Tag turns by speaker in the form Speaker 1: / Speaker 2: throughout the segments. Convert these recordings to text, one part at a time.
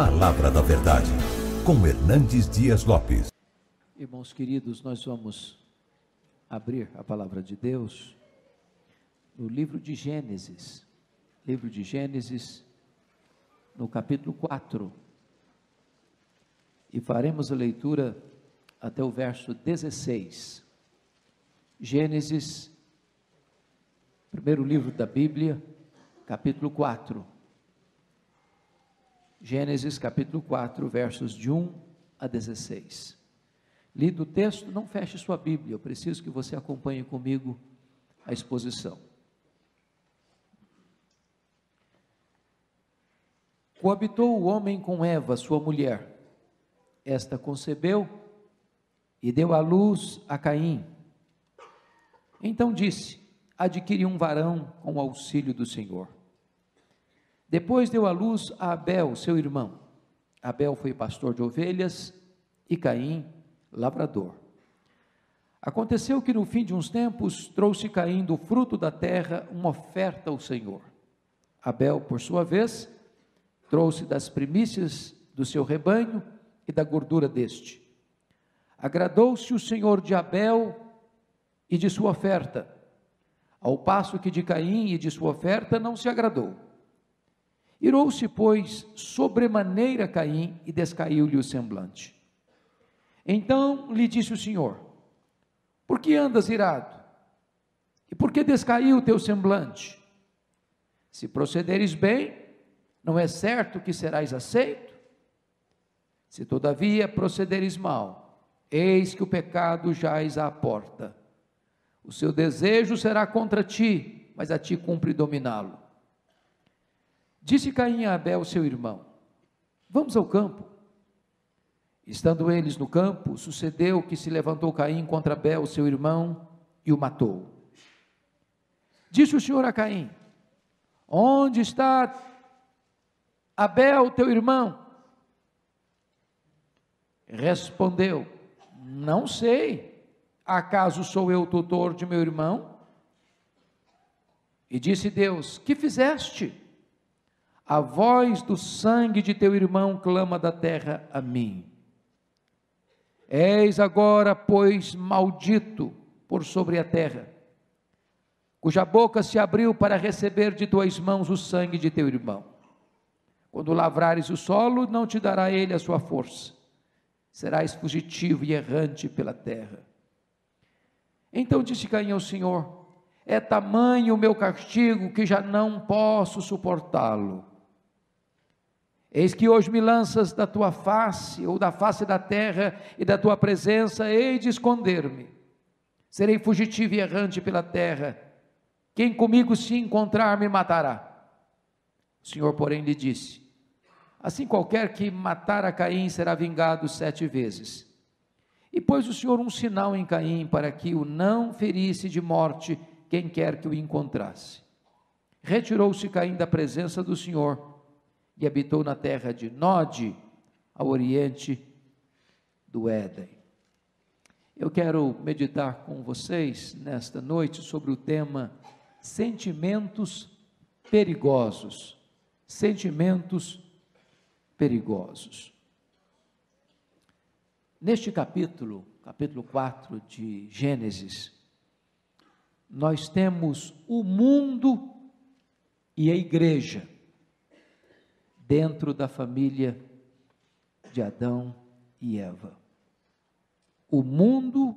Speaker 1: Palavra da Verdade, com Hernandes Dias Lopes.
Speaker 2: Irmãos queridos, nós vamos abrir a Palavra de Deus no livro de Gênesis, no capítulo 4, e faremos a leitura até o verso 16. Gênesis, primeiro livro da Bíblia, capítulo 4. Gênesis capítulo 4, versos de 1 a 16. Lido o texto, não feche sua Bíblia, eu preciso que você acompanhe comigo a exposição. Coabitou o homem com Eva, sua mulher. Esta concebeu e deu à luz a Caim. Então disse: adquiri um varão com o auxílio do Senhor. Depois deu à luz a Abel, seu irmão. Abel foi pastor de ovelhas e Caim, lavrador. Aconteceu que no fim de uns tempos trouxe Caim do fruto da terra uma oferta ao Senhor. Abel, por sua vez, trouxe das primícias do seu rebanho e da gordura deste. Agradou-se o Senhor de Abel e de sua oferta, ao passo que de Caim e de sua oferta não se agradou. Irou-se, pois, sobremaneira Caim e descaiu-lhe o semblante. Então lhe disse o Senhor: por que andas irado? E por que descaiu o teu semblante? Se procederes bem, não é certo que serás aceito? Se todavia procederes mal, eis que o pecado jaz à porta. O seu desejo será contra ti, mas a ti cumpre dominá-lo. Disse Caim a Abel, seu irmão: vamos ao campo. Estando eles no campo, sucedeu que se levantou Caim contra Abel, seu irmão, e o matou. Disse o Senhor a Caim: onde está Abel, teu irmão? Respondeu: não sei, acaso sou eu tutor de meu irmão? E disse Deus: que fizeste? A voz do sangue de teu irmão clama da terra a mim. Eis agora, pois, maldito por sobre a terra, cuja boca se abriu para receber de tuas mãos o sangue de teu irmão. Quando lavrares o solo, não te dará ele a sua força. Serás fugitivo e errante pela terra. Então disse Caim ao Senhor: é tamanho o meu castigo que já não posso suportá-lo. Eis que hoje me lanças da tua face, ou da face da terra, e da tua presença hei de esconder-me. Serei fugitivo e errante pela terra. Quem comigo se encontrar me matará. O Senhor, porém, lhe disse: assim qualquer que matar a Caim será vingado 7 vezes. E pôs o Senhor um sinal em Caim, para que o não ferisse de morte quem quer que o encontrasse. Retirou-se Caim da presença do Senhor, e habitou na terra de Nod, ao oriente do Éden. Eu quero meditar com vocês nesta noite sobre o tema sentimentos perigosos. Sentimentos perigosos. Neste capítulo 4 de Gênesis, nós temos o mundo e a igreja dentro da família de Adão e Eva. O mundo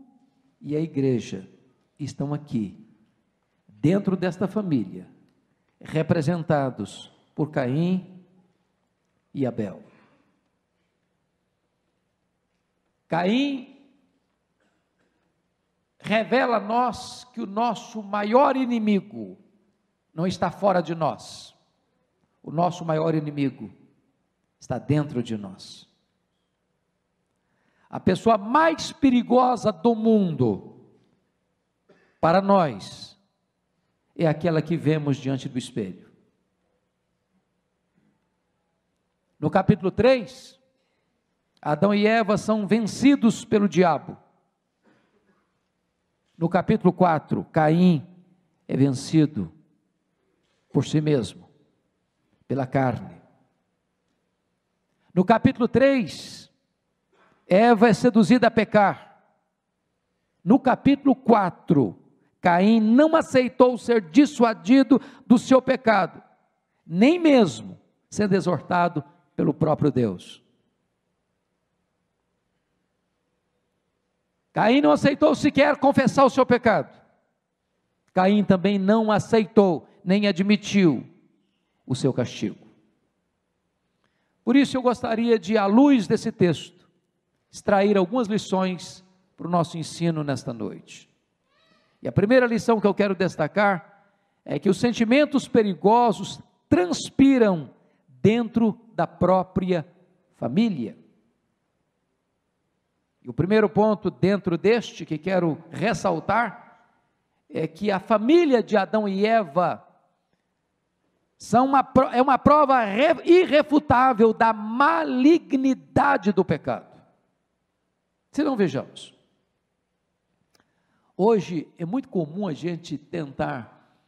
Speaker 2: e a igreja estão aqui, dentro desta família, representados por Caim e Abel. Caim revela a nós que o nosso maior inimigo não está fora de nós. O nosso maior inimigo está dentro de nós. A pessoa mais perigosa do mundo para nós é aquela que vemos diante do espelho. No capítulo 3, Adão e Eva são vencidos pelo diabo. No capítulo 4, Caim é vencido por si mesmo, pela carne. No capítulo 3, Eva é seduzida a pecar. No capítulo 4, Caim não aceitou ser dissuadido do seu pecado, nem mesmo sendo exortado pelo próprio Deus. Caim não aceitou sequer confessar o seu pecado. Caim também não aceitou, nem admitiu o seu castigo. Por isso eu gostaria de, à luz desse texto, extrair algumas lições para o nosso ensino nesta noite. E a primeira lição que eu quero destacar é que os sentimentos perigosos transpiram dentro da própria família. E o primeiro ponto dentro deste que quero ressaltar é que a família de Adão e Eva é uma prova irrefutável da malignidade do pecado. Se não, vejamos. Hoje é muito comum a gente tentar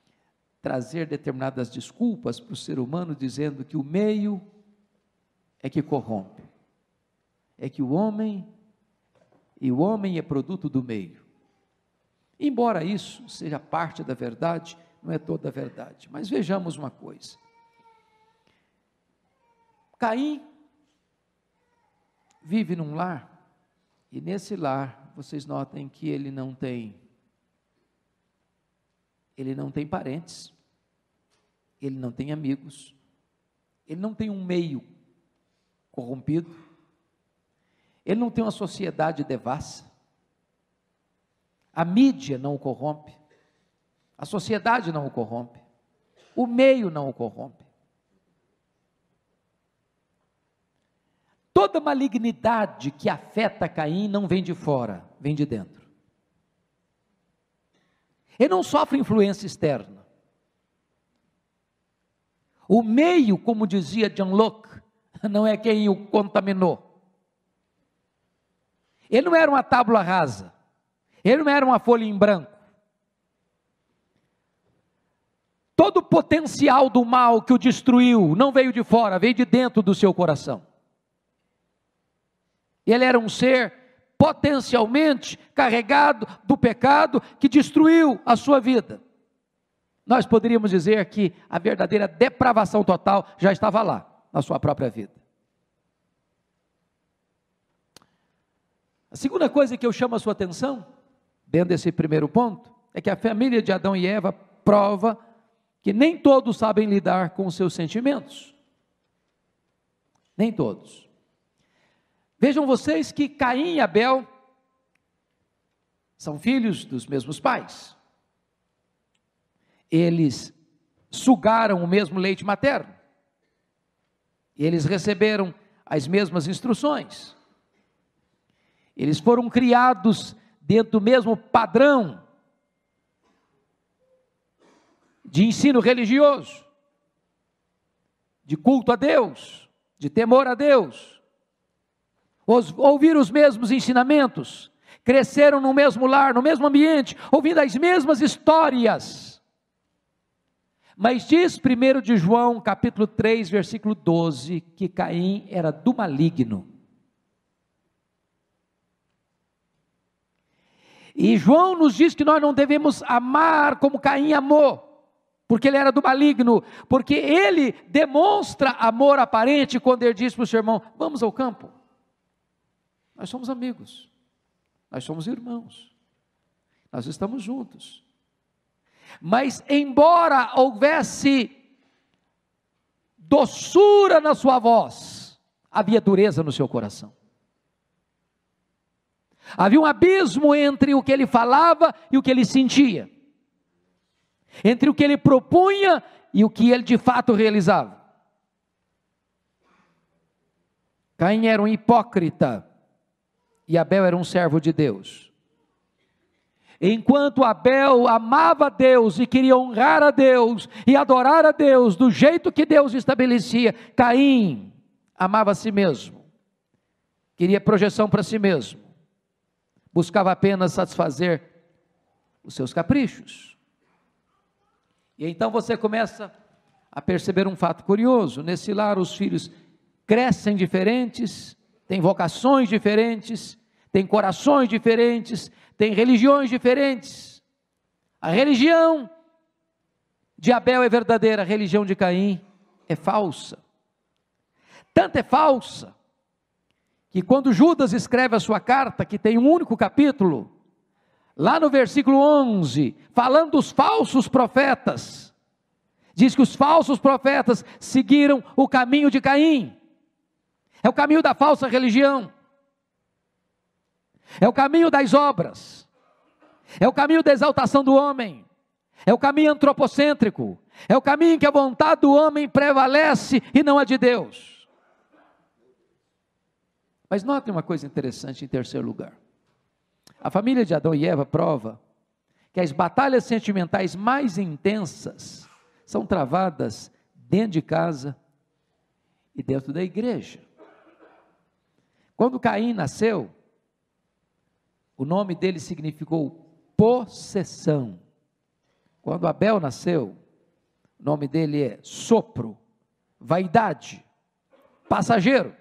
Speaker 2: trazer determinadas desculpas para o ser humano, dizendo que o meio é que corrompe, é que o homem é produto do meio. Embora isso seja parte da verdade, não é toda a verdade. Mas vejamos uma coisa. Caim vive num lar, e nesse lar, vocês notem que ele não tem parentes, ele não tem amigos, ele não tem um meio corrompido, ele não tem uma sociedade devassa, a mídia não o corrompe, a sociedade não o corrompe, o meio não o corrompe. Toda malignidade que afeta Caim não vem de fora, vem de dentro. Ele não sofre influência externa. O meio, como dizia John Locke, não é quem o contaminou. Ele não era uma tábua rasa, ele não era uma folha em branco. Todo o potencial do mal que o destruiu não veio de fora, veio de dentro do seu coração. Ele era um ser potencialmente carregado do pecado que destruiu a sua vida. Nós poderíamos dizer que a verdadeira depravação total já estava lá, na sua própria vida. A segunda coisa que eu chamo a sua atenção, dentro desse primeiro ponto, é que a família de Adão e Eva prova que nem todos sabem lidar com os seus sentimentos. Nem todos. Vejam vocês que Caim e Abel são filhos dos mesmos pais. Eles sugaram o mesmo leite materno. Eles receberam as mesmas instruções. Eles foram criados dentro do mesmo padrão de ensino religioso, de culto a Deus, de temor a Deus. Ouviram os mesmos ensinamentos, cresceram no mesmo lar, no mesmo ambiente, ouvindo as mesmas histórias. Mas diz 1 de João, capítulo 3, versículo 12, que Caim era do maligno. E João nos diz que nós não devemos amar como Caim amou, porque ele era do maligno, porque ele demonstra amor aparente quando ele diz para o seu irmão: vamos ao campo. Nós somos amigos, nós somos irmãos, nós estamos juntos. Mas embora houvesse doçura na sua voz, havia dureza no seu coração. Havia um abismo entre o que ele falava e o que ele sentia, entre o que ele propunha e o que ele de fato realizava. Caim era um hipócrita e Abel era um servo de Deus. Enquanto Abel amava a Deus e queria honrar a Deus e adorar a Deus do jeito que Deus estabelecia, Caim amava a si mesmo, queria projeção para si mesmo, buscava apenas satisfazer os seus caprichos. E então você começa a perceber um fato curioso: nesse lar os filhos crescem diferentes, têm vocações diferentes, têm corações diferentes, têm religiões diferentes. A religião de Abel é verdadeira, a religião de Caim é falsa. Tanto é falsa, que quando Judas escreve a sua carta, que tem um único capítulo, lá no versículo 11, falando dos falsos profetas, diz que os falsos profetas seguiram o caminho de Caim, é o caminho da falsa religião, é o caminho das obras, é o caminho da exaltação do homem, é o caminho antropocêntrico, é o caminho em que a vontade do homem prevalece e não a de Deus. Mas notem uma coisa interessante em terceiro lugar. A família de Adão e Eva prova que as batalhas sentimentais mais intensas são travadas dentro de casa e dentro da igreja. Quando Caim nasceu, o nome dele significou possessão. Quando Abel nasceu, o nome dele é sopro, vaidade, passageiro.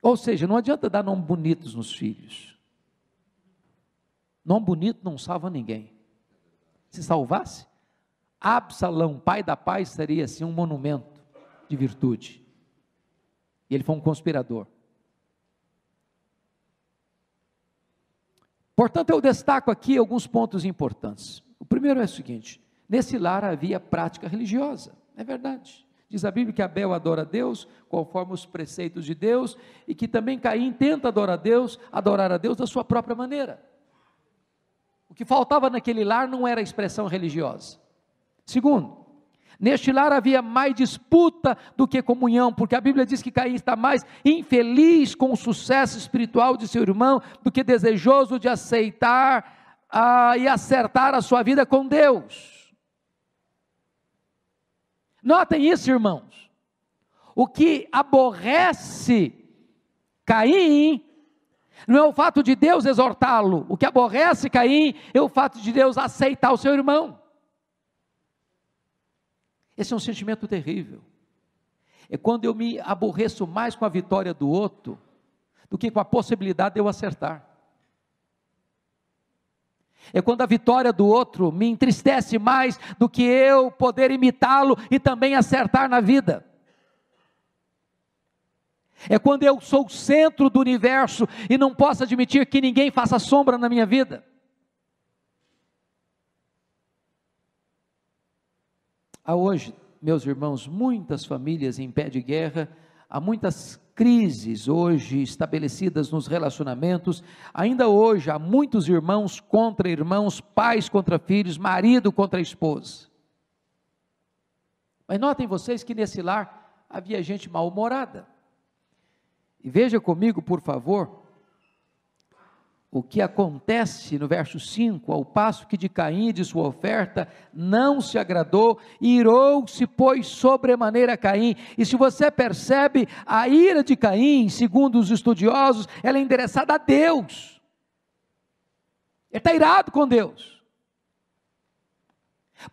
Speaker 2: Ou seja, não adianta dar nomes bonitos nos filhos. Nome bonito não salva ninguém. Se salvasse, Absalão, pai da paz, seria assim um monumento de virtude. E ele foi um conspirador. Portanto, eu destaco aqui alguns pontos importantes. O primeiro é o seguinte: nesse lar havia prática religiosa, é verdade. Diz a Bíblia que Abel adora a Deus, conforme os preceitos de Deus, e que também Caim tenta adorar a Deus da sua própria maneira. O que faltava naquele lar não era a expressão religiosa. Segundo, neste lar havia mais disputa do que comunhão, porque a Bíblia diz que Caim está mais infeliz com o sucesso espiritual de seu irmão, do que desejoso de aceitar e acertar a sua vida com Deus. Notem isso, irmãos. O que aborrece Caim não é o fato de Deus exortá-lo. O que aborrece Caim é o fato de Deus aceitar o seu irmão. Esse é um sentimento terrível. É quando eu me aborreço mais com a vitória do outro do que com a possibilidade de eu acertar. É quando a vitória do outro me entristece mais do que eu poder imitá-lo e também acertar na vida. É quando eu sou o centro do universo e não posso admitir que ninguém faça sombra na minha vida. Há hoje, meus irmãos, muitas famílias em pé de guerra, há muitas crises hoje estabelecidas nos relacionamentos, ainda hoje há muitos irmãos contra irmãos, pais contra filhos, marido contra esposa. Mas notem vocês que nesse lar havia gente mal-humorada. E veja comigo, por favor, o que acontece no verso 5, ao passo que de Caim e de sua oferta não se agradou, irou-se, pois, sobremaneira Caim. E se você percebe, a ira de Caim, segundo os estudiosos, ela é endereçada a Deus. Ele está irado com Deus.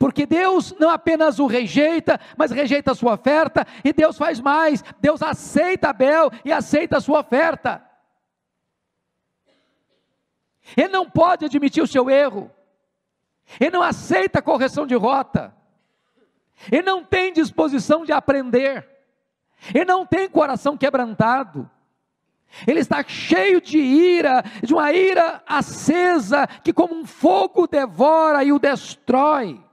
Speaker 2: Porque Deus não apenas o rejeita, mas rejeita a sua oferta, e Deus faz mais, Deus aceita Abel e aceita a sua oferta. Ele não pode admitir o seu erro, ele não aceita a correção de rota, ele não tem disposição de aprender, ele não tem coração quebrantado, ele está cheio de ira, de uma ira acesa, que como um fogo devora e o destrói.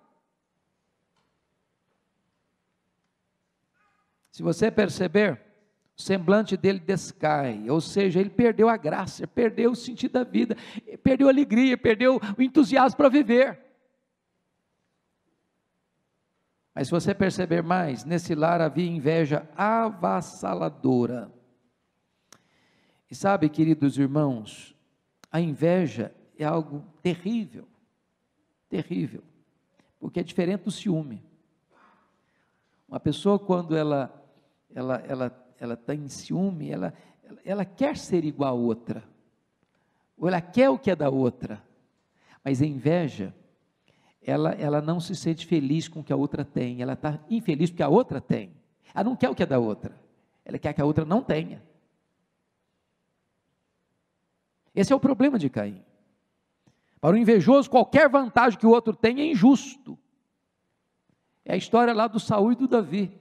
Speaker 2: Se você perceber, o semblante dele descai, ou seja, ele perdeu a graça, perdeu o sentido da vida, perdeu a alegria, perdeu o entusiasmo para viver. Mas se você perceber mais, nesse lar havia inveja avassaladora. E sabe, queridos irmãos, a inveja é algo terrível, terrível, porque é diferente do ciúme. Uma pessoa, quando ela está em ciúme, ela quer ser igual a outra, ou ela quer o que é da outra, mas a inveja, ela não se sente feliz com o que a outra tem, ela está infeliz porque a outra tem, Ela não quer o que é da outra, ela quer que a outra não tenha. Esse é o problema de Caim. Para o invejoso, qualquer vantagem que o outro tem é injusto. É a história lá do Saul e do Davi,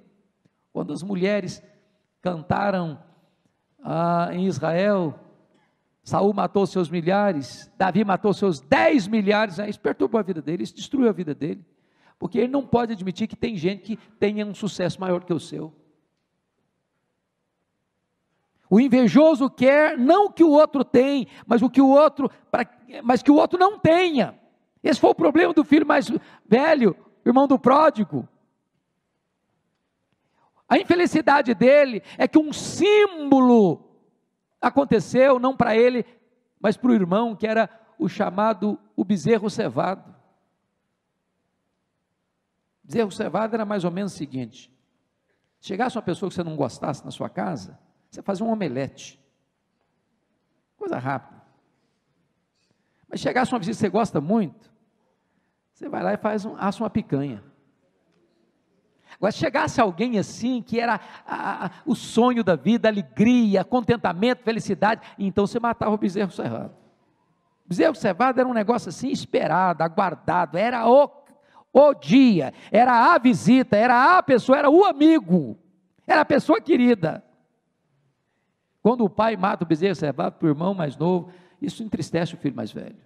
Speaker 2: quando as mulheres cantaram em Israel, Saul matou seus milhares, Davi matou seus 10 milhares, isso perturbou a vida dele, isso destruiu a vida dele, porque ele não pode admitir que tem gente que tenha um sucesso maior que o seu. O invejoso quer não o que o outro tem, mas que o outro não tenha. Esse foi o problema do filho mais velho, irmão do pródigo. A infelicidade dele é que um símbolo aconteceu, não para ele, mas para o irmão, que era o bezerro cevado. Bezerro cevado era mais ou menos o seguinte: chegasse uma pessoa que você não gostasse na sua casa, você fazia um omelete, coisa rápida. Mas chegasse uma visita que você gosta muito, você vai lá e assa uma picanha. Agora, se chegasse alguém assim, que era o sonho da vida, alegria, contentamento, felicidade, então você matava o bezerro cevado. O bezerro cevado era um negócio assim, esperado, aguardado, era o dia, era a visita, era a pessoa, era o amigo, era a pessoa querida. Quando o pai mata o bezerro cevado para o irmão mais novo, isso entristece o filho mais velho.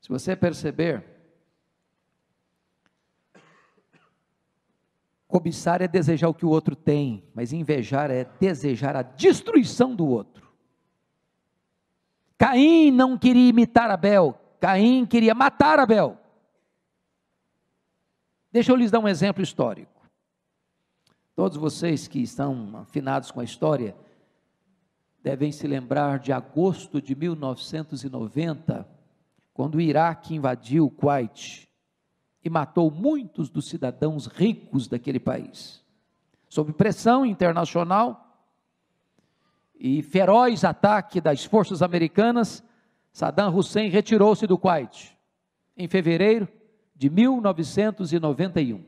Speaker 2: Se você perceber, cobiçar é desejar o que o outro tem, mas invejar é desejar a destruição do outro. Caim não queria imitar Abel, Caim queria matar Abel. Deixa eu lhes dar um exemplo histórico. Todos vocês que estão afinados com a história, devem se lembrar de agosto de 1990, quando o Iraque invadiu o Kuwait e matou muitos dos cidadãos ricos daquele país. Sob pressão internacional e feroz ataque das forças americanas, Saddam Hussein retirou-se do Kuwait em fevereiro de 1991.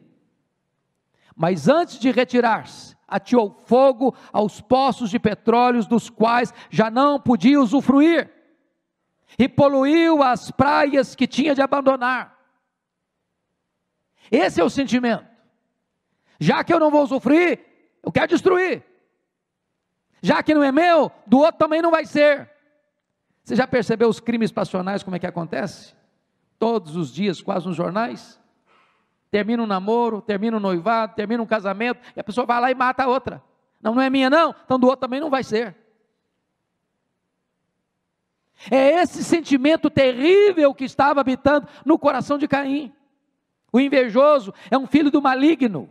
Speaker 2: Mas antes de retirar-se, ateou fogo aos poços de petróleo dos quais já não podia usufruir, e poluiu as praias que tinha de abandonar. Esse é o sentimento. Já que eu não vou usufruir, eu quero destruir. Já que não é meu, do outro também não vai ser. Você já percebeu os crimes passionais, como é que acontece? Todos os dias, quase nos jornais. Termina um namoro, termina um noivado, termina um casamento, e a pessoa vai lá e mata a outra. Não é minha não, então do outro também não vai ser. É esse sentimento terrível que estava habitando no coração de Caim. O invejoso é um filho do maligno.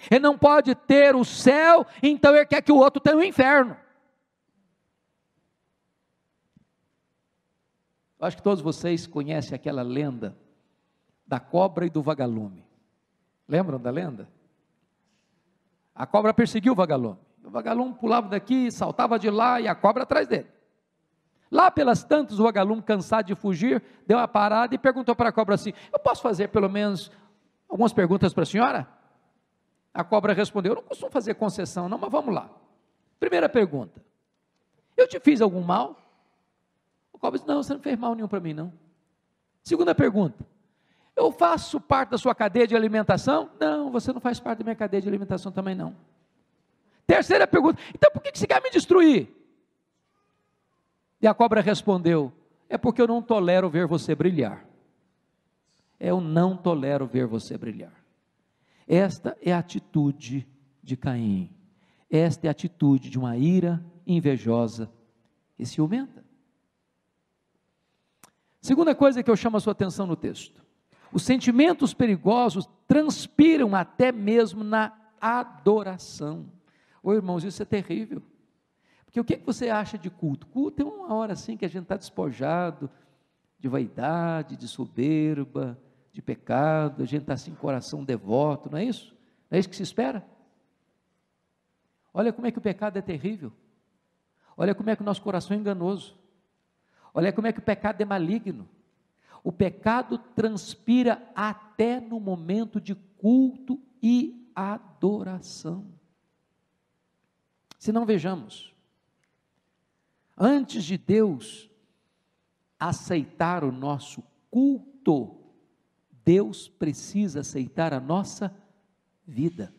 Speaker 2: Ele não pode ter o céu, então ele quer que o outro tenha o inferno. Eu acho que todos vocês conhecem aquela lenda da cobra e do vagalume. Lembram da lenda? A cobra perseguiu o vagalume. O vagalume pulava daqui, saltava de lá e a cobra atrás dele. Lá pelas tantas, o vagalume, cansado de fugir, deu uma parada e perguntou para a cobra assim: eu posso fazer pelo menos algumas perguntas para a senhora? A cobra respondeu: eu não costumo fazer concessão não, mas vamos lá. Primeira pergunta: eu te fiz algum mal? A cobra disse: não, você não fez mal nenhum para mim não. Segunda pergunta: eu faço parte da sua cadeia de alimentação? Não, você não faz parte da minha cadeia de alimentação também não. Terceira pergunta: então por que você quer me destruir? E a cobra respondeu: é porque eu não tolero ver você brilhar. Eu não tolero ver você brilhar. Esta é a atitude de Caim. Esta é a atitude de uma ira invejosa e ciumenta. Segunda coisa que eu chamo a sua atenção no texto: os sentimentos perigosos transpiram até mesmo na adoração. Ô irmãos, isso é terrível. Porque o que você acha de culto? Culto é uma hora assim que a gente está despojado de vaidade, de soberba, de pecado, a gente está assim, coração devoto, não é isso? Não é isso que se espera? Olha como é que o pecado é terrível. Olha como é que o nosso coração é enganoso. Olha como é que o pecado é maligno. o pecado transpira até no momento de culto e adoração. Se não, vejamos, antes de Deus aceitar o nosso culto, Deus precisa aceitar a nossa vida.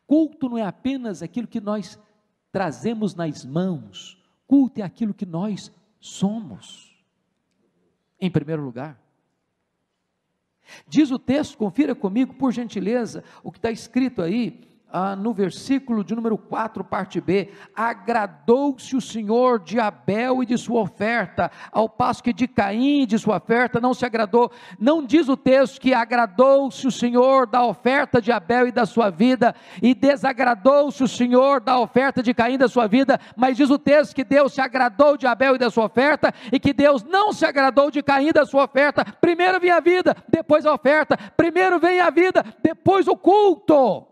Speaker 2: Culto não é apenas aquilo que nós trazemos nas mãos, culto é aquilo que nós somos, em primeiro lugar. Diz o texto, confira comigo, por gentileza, o que está escrito aí, no versículo de número 4, parte B: agradou-se o Senhor de Abel e de sua oferta, ao passo que de Caim e de sua oferta não se agradou. Não diz o texto que agradou-se o Senhor da oferta de Abel e da sua vida, e desagradou-se o Senhor da oferta de Caim e da sua vida, mas diz o texto que Deus se agradou de Abel e da sua oferta, e que Deus não se agradou de Caim e da sua oferta. Primeiro vem a vida, depois a oferta. Primeiro vem a vida, depois o culto.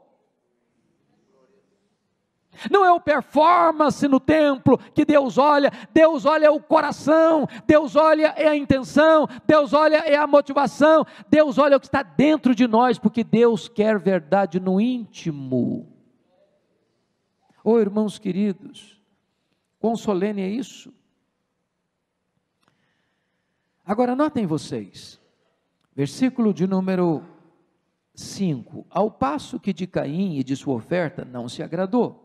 Speaker 2: Não é o performance no templo que Deus olha o coração, Deus olha a intenção, Deus olha a motivação, Deus olha o que está dentro de nós, porque Deus quer verdade no íntimo. Oh, irmãos queridos, quão solene é isso? Agora notem vocês, versículo de número 5: ao passo que de Caim e de sua oferta não se agradou.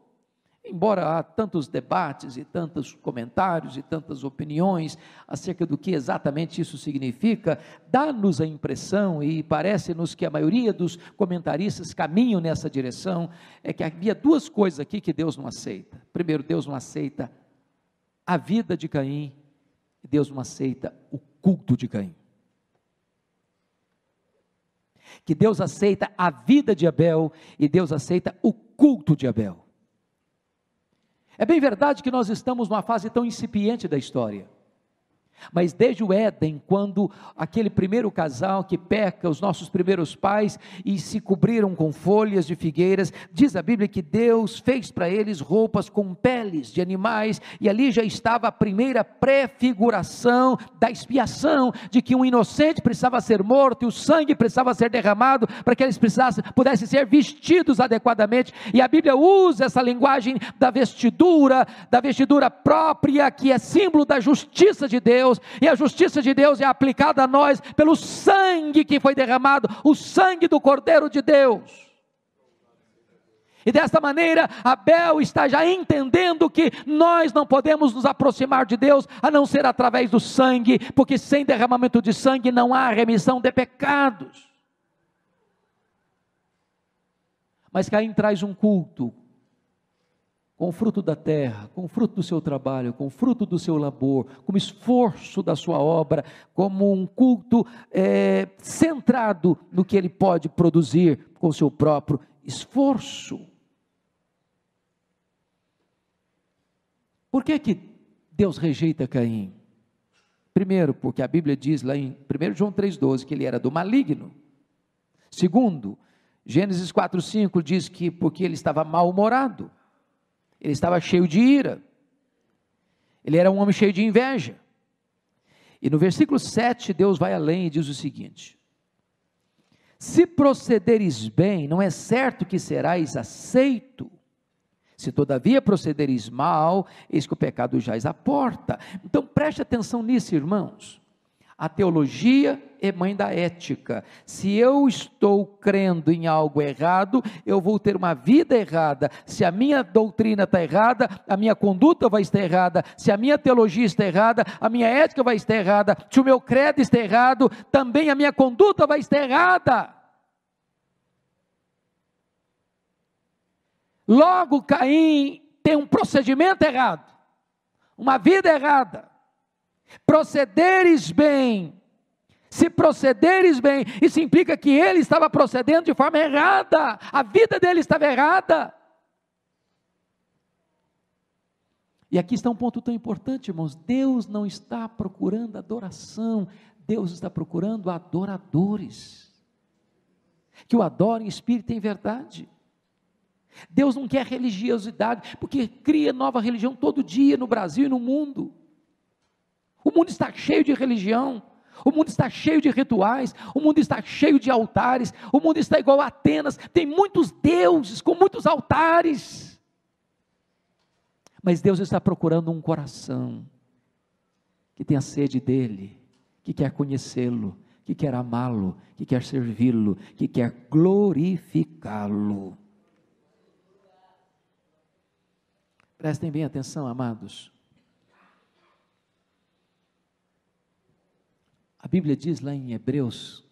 Speaker 2: Embora há tantos debates e tantos comentários e tantas opiniões acerca do que exatamente isso significa, dá-nos a impressão, e parece-nos que a maioria dos comentaristas caminham nessa direção, é que havia duas coisas aqui que Deus não aceita. Primeiro, Deus não aceita a vida de Caim, e Deus não aceita o culto de Caim. Que Deus aceita a vida de Abel, e Deus aceita o culto de Abel. É bem verdade que nós estamos numa fase tão incipiente da história, mas desde o Éden, quando aquele primeiro casal que peca, os nossos primeiros pais, e se cobriram com folhas de figueiras, diz a Bíblia que Deus fez para eles roupas com peles de animais, e ali já estava a primeira prefiguração da expiação, de que um inocente precisava ser morto, e o sangue precisava ser derramado, para que eles pudessem ser vestidos adequadamente, e a Bíblia usa essa linguagem da vestidura própria, que é símbolo da justiça de Deus, e a justiça de Deus é aplicada a nós pelo sangue que foi derramado, o sangue do Cordeiro de Deus. E desta maneira Abel está já entendendo que nós não podemos nos aproximar de Deus a não ser através do sangue, porque sem derramamento de sangue não há remissão de pecados. Mas Caim traz um culto com o fruto da terra, com o fruto do seu trabalho, com o fruto do seu labor, como esforço da sua obra, como um culto centrado no que ele pode produzir com o seu próprio esforço. Por que Deus rejeita Caim? Primeiro, porque a Bíblia diz lá em 1 João 3,12 que ele era do maligno. Segundo, Gênesis 4,5 diz que porque ele estava mal-humorado, ele estava cheio de ira, ele era um homem cheio de inveja. E no versículo 7, Deus vai além e diz o seguinte: se procederes bem, não é certo que serás aceito, se todavia procederes mal, eis que o pecado jaz à porta. Então preste atenção nisso, irmãos. A teologia é mãe da ética. Se eu estou crendo em algo errado, eu vou ter uma vida errada. Se a minha doutrina está errada, a minha conduta vai estar errada. Se a minha teologia está errada, a minha ética vai estar errada. Se o meu credo está errado, também a minha conduta vai estar errada. Logo, Caim tem um procedimento errado, uma vida errada. Procederes bem, se procederes bem, isso implica que ele estava procedendo de forma errada, a vida dele estava errada. E aqui está um ponto tão importante, irmãos: Deus não está procurando adoração, Deus está procurando adoradores, que o adorem em espírito e em verdade. Deus não quer religiosidade, porque cria nova religião todo dia no Brasil e no mundo. O mundo está cheio de religião, O mundo está cheio de rituais, o mundo está cheio de altares, o mundo está igual a Atenas, tem muitos deuses com muitos altares. Mas Deus está procurando um coração que tenha sede dele, que quer conhecê-lo, que quer amá-lo, que quer servi-lo, que quer glorificá-lo. Prestem bem atenção, amados. A Bíblia diz lá em Hebreus,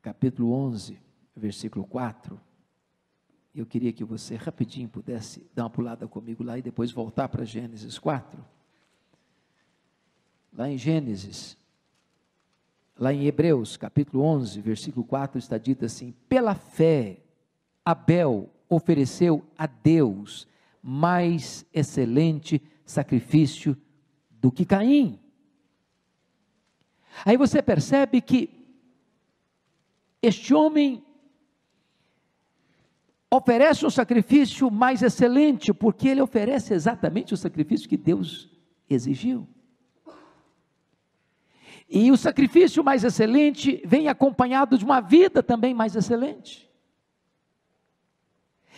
Speaker 2: capítulo 11, versículo 4, eu queria que você rapidinho pudesse dar uma pulada comigo lá e depois voltar para Gênesis 4. Lá em Gênesis, lá em Hebreus, capítulo 11, versículo 4, está dito assim: pela fé, Abel ofereceu a Deus mais excelente sacrifício do que Caim. Aí você percebe que este homem oferece um sacrifício mais excelente, porque ele oferece exatamente o sacrifício que Deus exigiu. E o sacrifício mais excelente vem acompanhado de uma vida também mais excelente.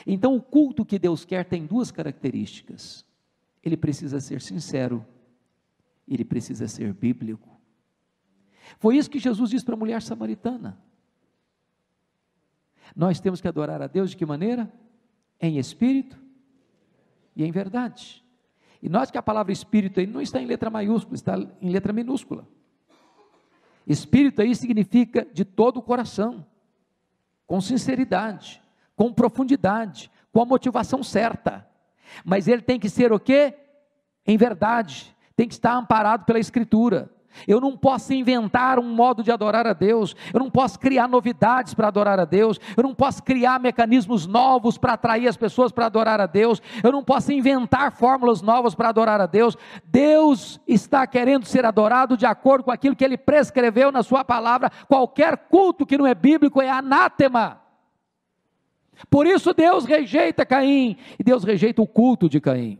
Speaker 2: Então o culto que Deus quer tem duas características: ele precisa ser sincero, ele precisa ser bíblico. Foi isso que Jesus disse para a mulher samaritana. Nós temos que adorar a Deus de que maneira? Em espírito e em verdade. E note que a palavra espírito aí não está em letra maiúscula, está em letra minúscula. Espírito aí significa de todo o coração, com sinceridade, com profundidade, com a motivação certa. Mas ele tem que ser o quê? Em verdade, tem que estar amparado pela Escritura. Eu não posso inventar um modo de adorar a Deus, eu não posso criar novidades para adorar a Deus, eu não posso criar mecanismos novos para atrair as pessoas para adorar a Deus, eu não posso inventar fórmulas novas para adorar a Deus. Deus está querendo ser adorado de acordo com aquilo que Ele prescreveu na sua palavra. Qualquer culto que não é bíblico é anátema. Por isso Deus rejeita Caim, e Deus rejeita o culto de Caim.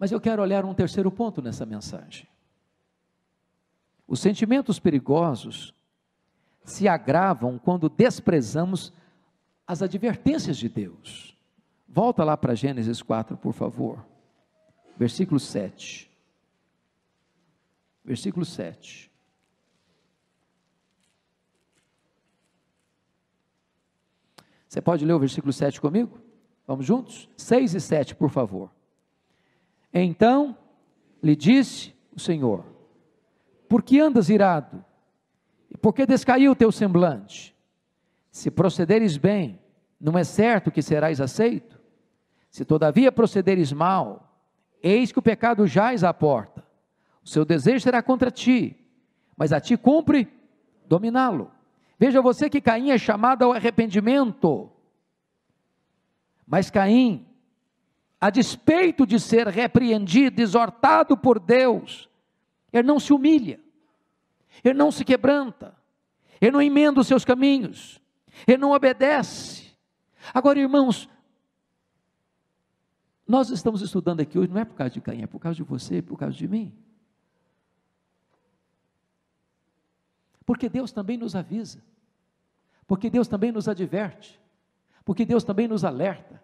Speaker 2: Mas eu quero olhar um terceiro ponto nessa mensagem. Os sentimentos perigosos se agravam quando desprezamos as advertências de Deus. Volta lá para Gênesis 4, por favor. Versículo 7. Versículo 7. Você pode ler o versículo 7 comigo? Vamos juntos? 6 e 7, por favor. Então lhe disse o Senhor: por que andas irado? E por que descaiu o teu semblante? Se procederes bem, não é certo que serás aceito? Se todavia procederes mal, eis que o pecado jaz à porta. O seu desejo será contra ti, mas a ti cumpre dominá-lo. Veja você que Caim é chamado ao arrependimento. Mas Caim, a despeito de ser repreendido, exortado por Deus, ele não se humilha, ele não se quebranta, ele não emenda os seus caminhos, ele não obedece. Agora, irmãos, nós estamos estudando aqui hoje, não é por causa de Caim, é por causa de você, é por causa de mim. Porque Deus também nos avisa, porque Deus também nos adverte, porque Deus também nos alerta,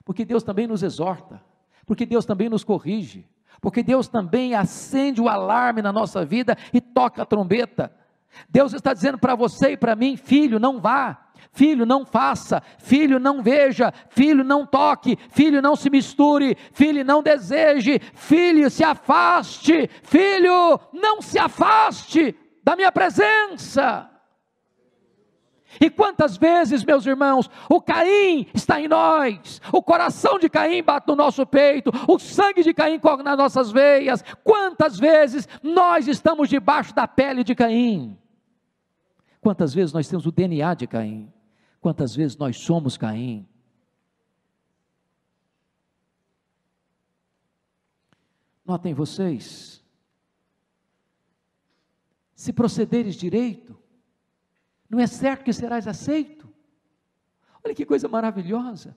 Speaker 2: porque Deus também nos exorta, porque Deus também nos corrige, porque Deus também acende o alarme na nossa vida e toca a trombeta. Deus está dizendo para você e para mim: filho, não vá, filho, não faça, filho, não veja, filho, não toque, filho, não se misture, filho, não deseje, filho, se afaste, filho, não se afaste da minha presença. E quantas vezes, meus irmãos, o Caim está em nós, o coração de Caim bate no nosso peito, o sangue de Caim corre nas nossas veias. Quantas vezes nós estamos debaixo da pele de Caim? Quantas vezes nós temos o DNA de Caim? Quantas vezes nós somos Caim? Notem vocês, se procederes direito, não é certo que serás aceito. Olha que coisa maravilhosa.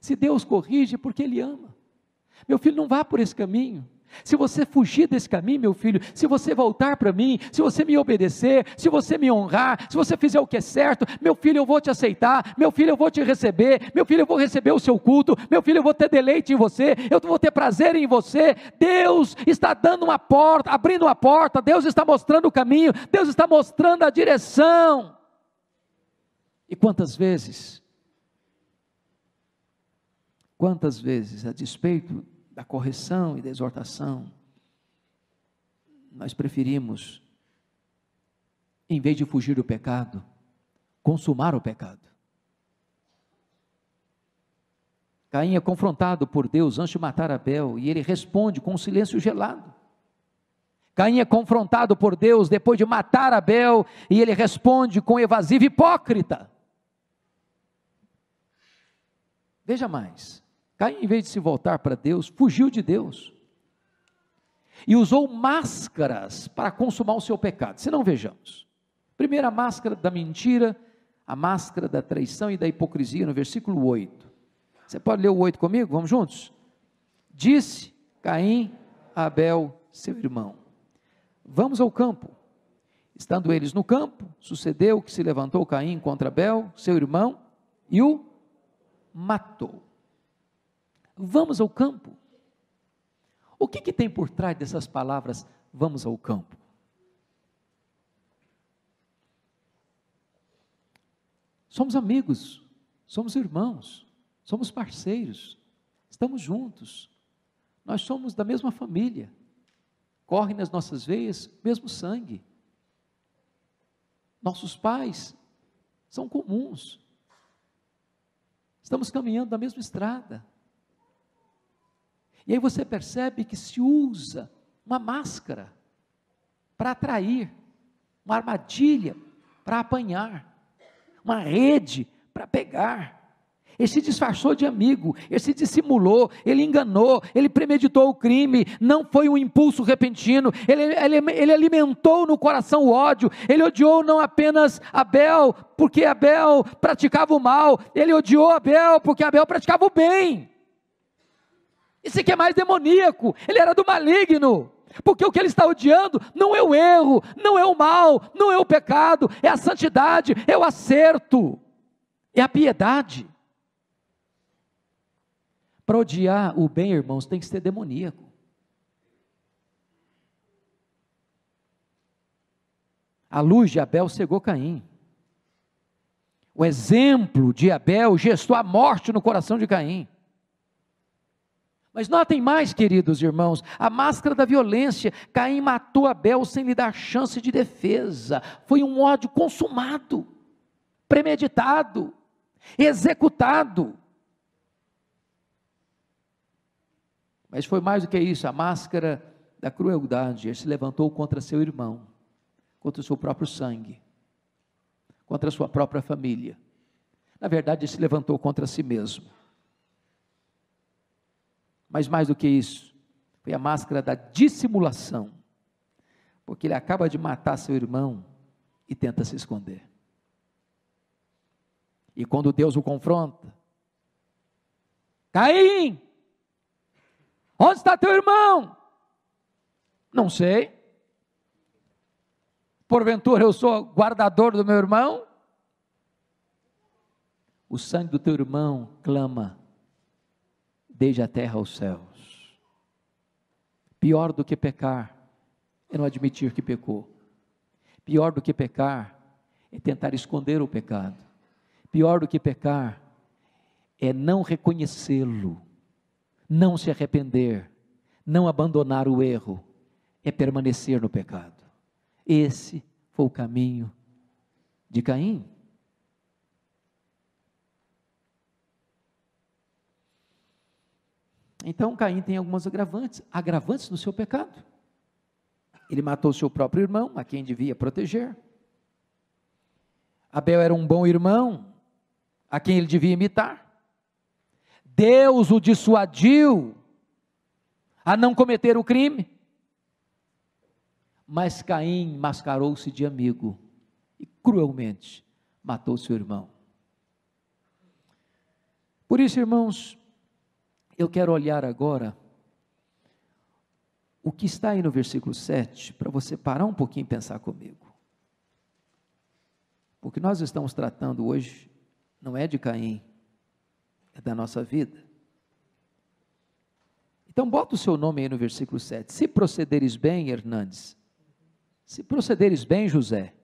Speaker 2: Se Deus corrige, é porque Ele ama. Meu filho, não vá por esse caminho. Se você fugir desse caminho, meu filho, se você voltar para mim, se você me obedecer, se você me honrar, se você fizer o que é certo, meu filho, eu vou te aceitar, meu filho, eu vou te receber, meu filho, eu vou receber o seu culto, meu filho, eu vou ter deleite em você, eu vou ter prazer em você. Deus está dando uma porta, abrindo uma porta, Deus está mostrando o caminho, Deus está mostrando a direção. E quantas vezes, a despeito da correção e da exortação, nós preferimos, em vez de fugir do pecado, consumar o pecado. Caim é confrontado por Deus antes de matar Abel, e ele responde com um silêncio gelado. Caim é confrontado por Deus depois de matar Abel, e ele responde com evasivo hipócrita. Veja mais, Caim, em vez de se voltar para Deus, fugiu de Deus, e usou máscaras para consumar o seu pecado. Se não, vejamos, primeiro a máscara da mentira, a máscara da traição e da hipocrisia, no versículo 8, você pode ler o 8 comigo? Vamos juntos? Disse Caim a Abel, seu irmão, vamos ao campo. Estando eles no campo, sucedeu que se levantou Caim contra Abel, seu irmão, e o matou. Vamos ao campo. O que tem por trás dessas palavras, vamos ao campo? Somos amigos, somos irmãos, somos parceiros, estamos juntos, nós somos da mesma família, corre nas nossas veias mesmo sangue, nossos pais são comuns, estamos caminhando na mesma estrada. E aí você percebe que se usa uma máscara para atrair, uma armadilha para apanhar, uma rede para pegar. Ele se disfarçou de amigo, ele se dissimulou, ele enganou, ele premeditou o crime, não foi um impulso repentino, ele alimentou no coração o ódio, ele odiou não apenas Abel, porque Abel praticava o mal, ele odiou Abel, porque Abel praticava o bem. Isso aqui é mais demoníaco, ele era do maligno, porque o que ele está odiando não é o erro, não é o mal, não é o pecado, é a santidade, é o acerto, é a piedade. Para odiar o bem, irmãos, tem que ser demoníaco. A luz de Abel cegou Caim. O exemplo de Abel gestou a morte no coração de Caim. Mas notem mais, queridos irmãos, a máscara da violência. Caim matou Abel sem lhe dar chance de defesa. Foi um ódio consumado, premeditado, executado. Mas foi mais do que isso, a máscara da crueldade. Ele se levantou contra seu irmão, contra o seu próprio sangue, contra a sua própria família. Na verdade, ele se levantou contra si mesmo. Mas mais do que isso, foi a máscara da dissimulação, porque ele acaba de matar seu irmão e tenta se esconder. E quando Deus o confronta, Caim, onde está teu irmão? Não sei. Porventura eu sou guardador do meu irmão? O sangue do teu irmão clama desde a terra aos céus. Pior do que pecar é não admitir que pecou. Pior do que pecar é tentar esconder o pecado. Pior do que pecar é não reconhecê-lo, não se arrepender, não abandonar o erro, é permanecer no pecado. Esse foi o caminho de Caim. Então Caim tem algumas agravantes no seu pecado. Ele matou seu próprio irmão, a quem devia proteger. Abel era um bom irmão, a quem ele devia imitar. Deus o dissuadiu a não cometer o crime. Mas Caim mascarou-se de amigo e cruelmente matou seu irmão. Por isso, irmãos, eu quero olhar agora o que está aí no versículo 7, para você parar um pouquinho e pensar comigo. O que nós estamos tratando hoje não é de Caim, é da nossa vida. Então bota o seu nome aí no versículo 7. Se procederes bem, Hernandes, se procederes bem, José,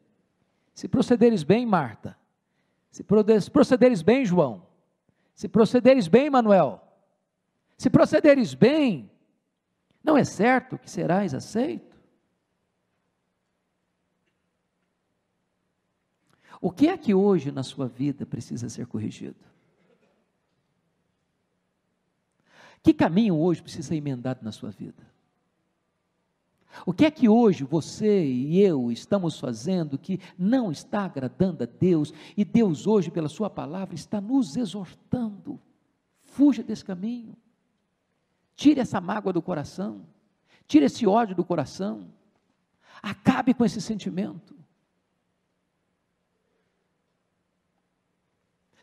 Speaker 2: se procederes bem, Marta, se procederes bem, João, se procederes bem, Manuel, se procederes bem, não é certo que serás aceito? O que é que hoje na sua vida precisa ser corrigido? Que caminho hoje precisa ser emendado na sua vida? O que é que hoje você e eu estamos fazendo que não está agradando a Deus, e Deus hoje pela sua palavra está nos exortando? Fuja desse caminho, tire essa mágoa do coração, tire esse ódio do coração, acabe com esse sentimento.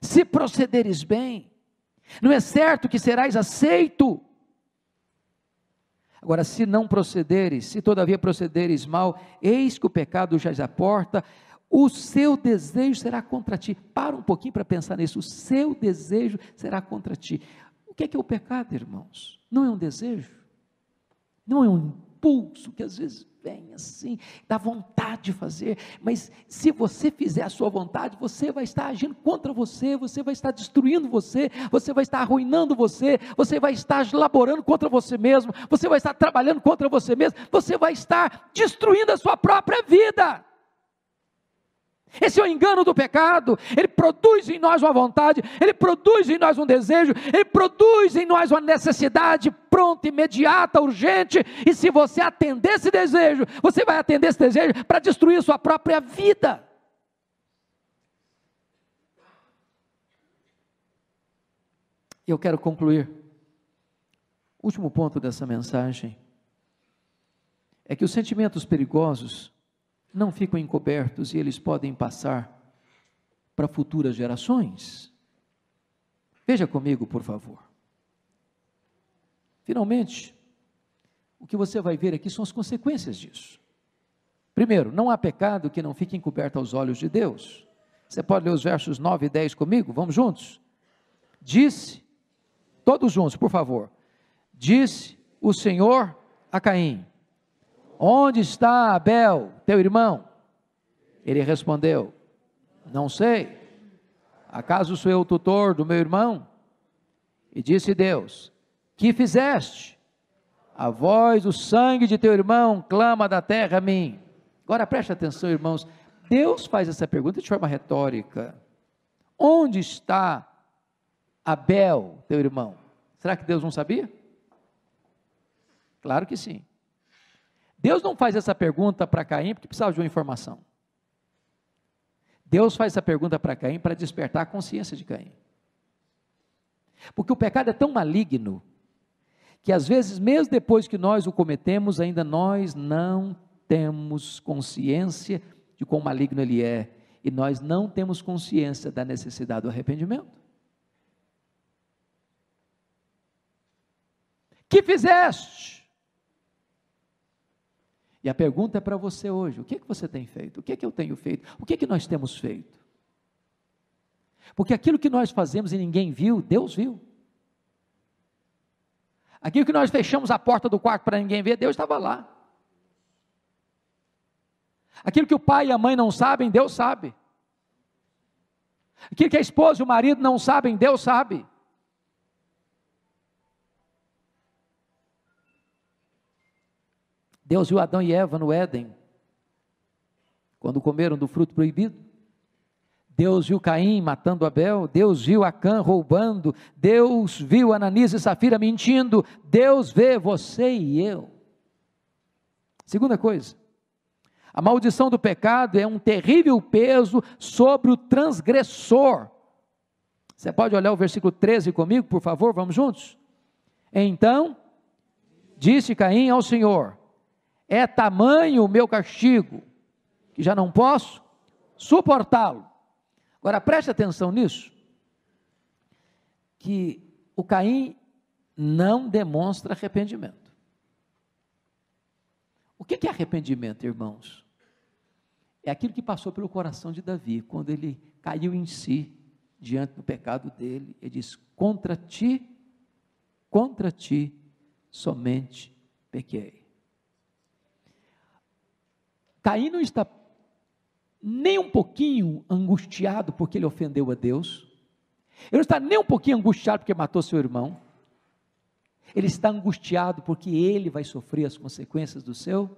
Speaker 2: Se procederes bem, não é certo que serás aceito. Agora, se não procederes, se todavia procederes mal, eis que o pecado jaz à porta, o seu desejo será contra ti. Para um pouquinho para pensar nisso, o seu desejo será contra ti. O que é o pecado, irmãos? Não é um desejo, não é um impulso que às vezes vem assim, dá vontade de fazer, mas se você fizer a sua vontade, você vai estar agindo contra você, você vai estar destruindo você vai estar arruinando você vai estar laborando contra você mesmo, você vai estar trabalhando contra você mesmo, você vai estar destruindo a sua própria vida. Esse é o engano do pecado. Ele produz em nós uma vontade, ele produz em nós um desejo, ele produz em nós uma necessidade pronta, imediata, urgente, e se você atender esse desejo, você vai atender esse desejo para destruir sua própria vida. Eu quero concluir. O último ponto dessa mensagem é que os sentimentos perigosos não ficam encobertos e eles podem passar para futuras gerações. Veja comigo, por favor. Finalmente, o que você vai ver aqui são as consequências disso. Primeiro, não há pecado que não fique encoberto aos olhos de Deus. Você pode ler os versos 9 e 10 comigo? Vamos juntos? Disse, todos juntos, por favor. Disse o Senhor a Caim: onde está Abel, teu irmão? Ele respondeu: não sei. Acaso sou eu o tutor do meu irmão? E disse Deus: que fizeste? A voz, o sangue de teu irmão clama da terra a mim. Agora preste atenção, irmãos. Deus faz essa pergunta de forma retórica: onde está Abel, teu irmão? Será que Deus não sabia? Claro que sim. Deus não faz essa pergunta para Caim porque precisava de uma informação. Deus faz essa pergunta para Caim para despertar a consciência de Caim. Porque o pecado é tão maligno, que às vezes, mesmo depois que nós o cometemos, ainda nós não temos consciência de quão maligno ele é, e nós não temos consciência da necessidade do arrependimento. Que fizeste? E a pergunta é para você hoje: o que é que você tem feito? O que é que eu tenho feito? O que é que nós temos feito? Porque aquilo que nós fazemos e ninguém viu, Deus viu. Aquilo que nós fechamos a porta do quarto para ninguém ver, Deus estava lá. Aquilo que o pai e a mãe não sabem, Deus sabe. Aquilo que a esposa e o marido não sabem, Deus sabe. Deus viu Adão e Eva no Éden, quando comeram do fruto proibido. Deus viu Caim matando Abel, Deus viu Acã roubando, Deus viu Ananias e Safira mentindo, Deus vê você e eu. Segunda coisa, a maldição do pecado é um terrível peso sobre o transgressor. Você pode olhar o versículo 13 comigo, por favor, vamos juntos? Então, disse Caim ao Senhor: é tamanho o meu castigo, que já não posso suportá-lo. Agora preste atenção nisso, que o Caim não demonstra arrependimento. O que é arrependimento, irmãos? É aquilo que passou pelo coração de Davi, quando ele caiu em si, diante do pecado dele, ele diz: contra ti somente pequei. Caim não está nem um pouquinho angustiado porque ele ofendeu a Deus, ele não está nem um pouquinho angustiado porque matou seu irmão, ele está angustiado porque ele vai sofrer as consequências do seu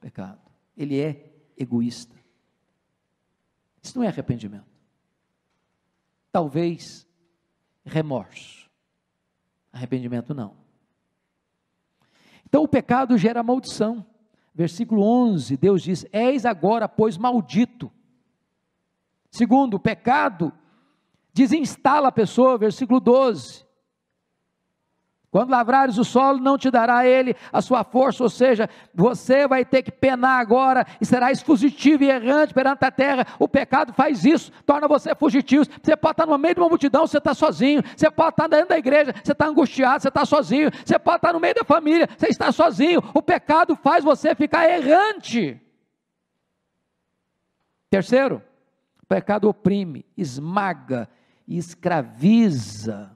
Speaker 2: pecado. Ele é egoísta. Isso não é arrependimento. Talvez remorso. Arrependimento não. Então o pecado gera maldição. Versículo 11, Deus diz: és agora, pois, maldito. Segundo, o pecado desinstala a pessoa. Versículo 12, quando lavrares o solo, não te dará ele a sua força, ou seja, você vai ter que penar agora, e serás fugitivo e errante perante a terra. O pecado faz isso, torna você fugitivo. Você pode estar no meio de uma multidão, você está sozinho. Você pode estar dentro da igreja, você está angustiado, você está sozinho. Você pode estar no meio da família, você está sozinho. O pecado faz você ficar errante. Terceiro, o pecado oprime, esmaga e escraviza.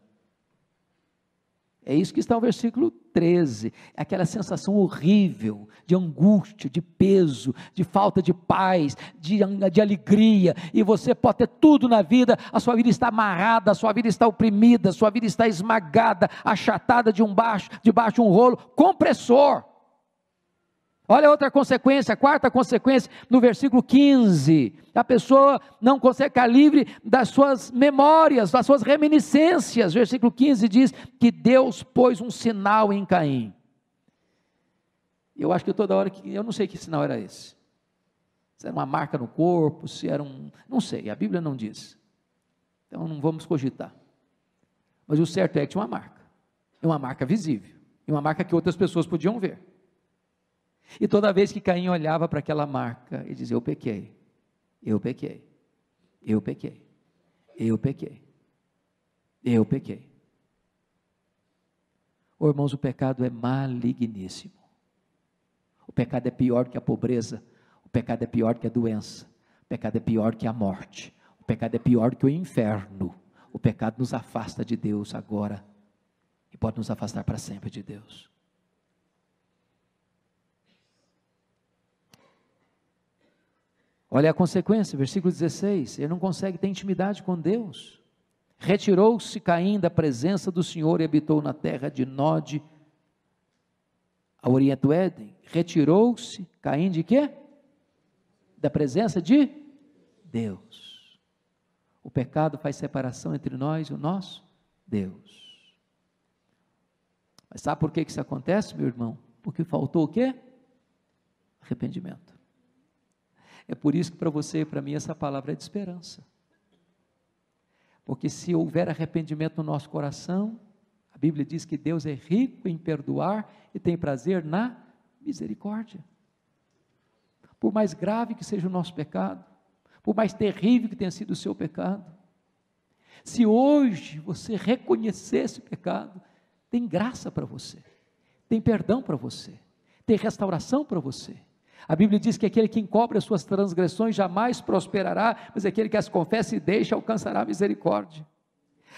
Speaker 2: É isso que está no versículo 13, é aquela sensação horrível, de angústia, de peso, de falta de paz, de alegria, e você pode ter tudo na vida, a sua vida está amarrada, a sua vida está oprimida, a sua vida está esmagada, achatada debaixo de um rolo compressor. Olha outra consequência, a quarta consequência, no versículo 15, a pessoa não consegue ficar livre das suas memórias, das suas reminiscências. Versículo 15 diz que Deus pôs um sinal em Caim. Eu acho que toda hora, eu não sei que sinal era esse, se era uma marca no corpo, se era não sei, a Bíblia não diz, então não vamos cogitar, mas o certo é que tinha uma marca visível, e uma marca que outras pessoas podiam ver. E toda vez que Caim olhava para aquela marca, ele dizia: eu pequei, eu pequei, eu pequei, eu pequei, eu pequei. Oh, irmãos, o pecado é maligníssimo. O pecado é pior que a pobreza, o pecado é pior que a doença, o pecado é pior que a morte, o pecado é pior que o inferno. O pecado nos afasta de Deus agora e pode nos afastar para sempre de Deus. Olha a consequência, versículo 16, ele não consegue ter intimidade com Deus. Retirou-se Caim da presença do Senhor e habitou na terra de Nod, ao oriente do Éden. Retirou-se Caim de quê? Da presença de Deus. O pecado faz separação entre nós e o nosso Deus. Mas sabe por que isso acontece, meu irmão? Porque faltou o quê? Arrependimento. É por isso que para você e para mim essa palavra é de esperança. Porque se houver arrependimento no nosso coração, a Bíblia diz que Deus é rico em perdoar e tem prazer na misericórdia. Por mais grave que seja o nosso pecado, por mais terrível que tenha sido o seu pecado, se hoje você reconhecer esse pecado, tem graça para você, tem perdão para você, tem restauração para você. A Bíblia diz que aquele que encobre as suas transgressões jamais prosperará, mas aquele que as confessa e deixa alcançará misericórdia.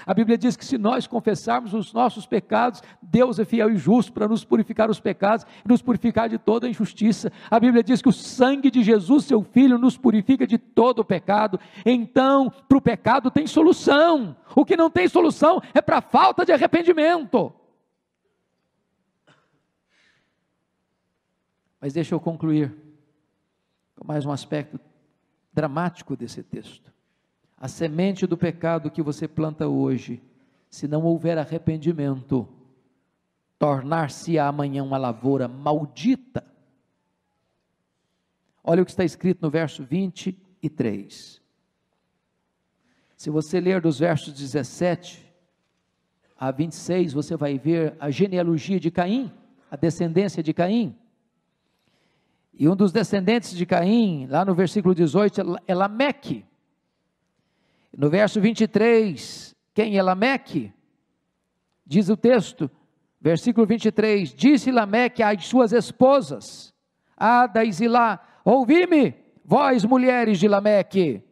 Speaker 2: A Bíblia diz que se nós confessarmos os nossos pecados, Deus é fiel e justo para nos purificar os pecados e nos purificar de toda a injustiça. A Bíblia diz que o sangue de Jesus, seu Filho, nos purifica de todo o pecado. Então, para o pecado tem solução. O que não tem solução é para a falta de arrependimento. Mas deixa eu concluir com mais um aspecto dramático desse texto. A semente do pecado que você planta hoje, se não houver arrependimento, tornar-se-á amanhã uma lavoura maldita. Olha o que está escrito no verso 23. Se você ler dos versos 17 a 26, você vai ver a genealogia de Caim, a descendência de Caim. E um dos descendentes de Caim, lá no versículo 18, é Lameque. No verso 23, quem é Lameque? Diz o texto, versículo 23, disse Lameque às suas esposas, Ada e Zilá, ouvi-me, vós mulheres de Lameque,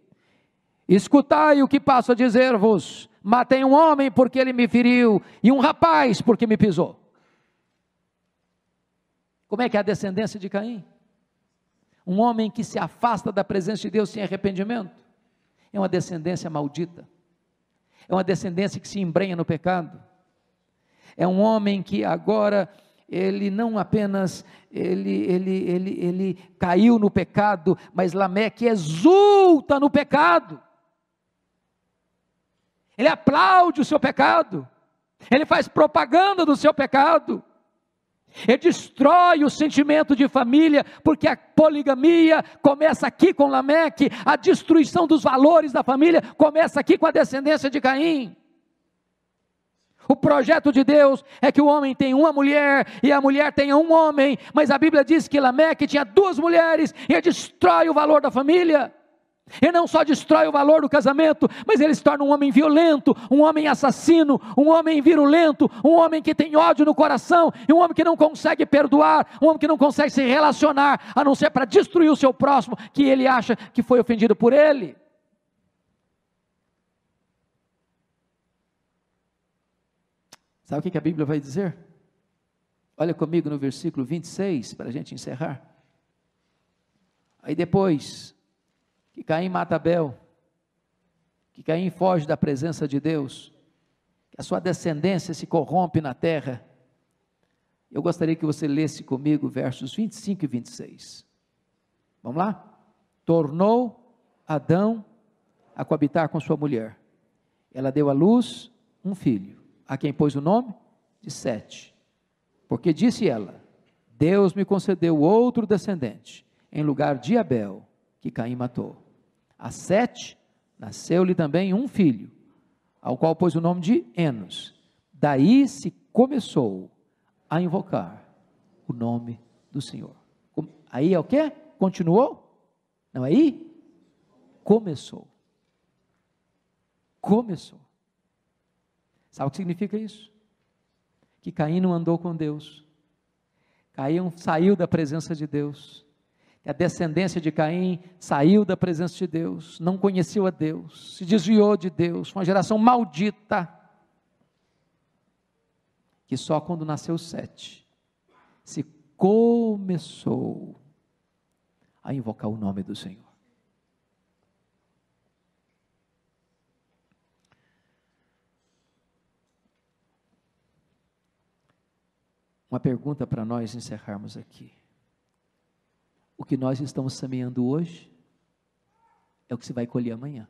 Speaker 2: escutai o que passo a dizer-vos, matei um homem porque ele me feriu, e um rapaz porque me pisou. Como é que é a descendência de Caim? Um homem que se afasta da presença de Deus sem arrependimento, é uma descendência maldita, é uma descendência que se embrenha no pecado, é um homem que agora, ele não apenas, ele caiu no pecado, mas Lameque exulta no pecado, ele aplaude o seu pecado, ele faz propaganda do seu pecado, ele destrói o sentimento de família, porque a poligamia começa aqui com Lameque, a destruição dos valores da família começa aqui com a descendência de Caim. O projeto de Deus é que o homem tenha uma mulher e a mulher tenha um homem, mas a Bíblia diz que Lameque tinha duas mulheres e ele destrói o valor da família. Ele não só destrói o valor do casamento, mas ele se torna um homem violento, um homem assassino, um homem virulento, um homem que tem ódio no coração, e um homem que não consegue perdoar, um homem que não consegue se relacionar, a não ser para destruir o seu próximo, que ele acha que foi ofendido por ele. Sabe o que a Bíblia vai dizer? Olha comigo no versículo 26, para a gente encerrar. Aí depois que Caim mata Abel, que Caim foge da presença de Deus, que a sua descendência se corrompe na terra, eu gostaria que você lesse comigo versos 25 e 26, vamos lá? Tornou Adão a coabitar com sua mulher, ela deu à luz um filho, a quem pôs o nome de Sete, porque disse ela, Deus me concedeu outro descendente, em lugar de Abel, que Caim matou. A Sete nasceu-lhe também um filho, ao qual pôs o nome de Enos. Daí se começou a invocar o nome do Senhor. Aí é o quê? Continuou? Não, aí começou. Começou. Sabe o que significa isso? Que Caim não andou com Deus. Caim saiu da presença de Deus. A descendência de Caim saiu da presença de Deus, não conheceu a Deus, se desviou de Deus, uma geração maldita, que só quando nasceu Sete, se começou a invocar o nome do Senhor. Uma pergunta para nós encerrarmos aqui. O que nós estamos semeando hoje é o que se vai colher amanhã.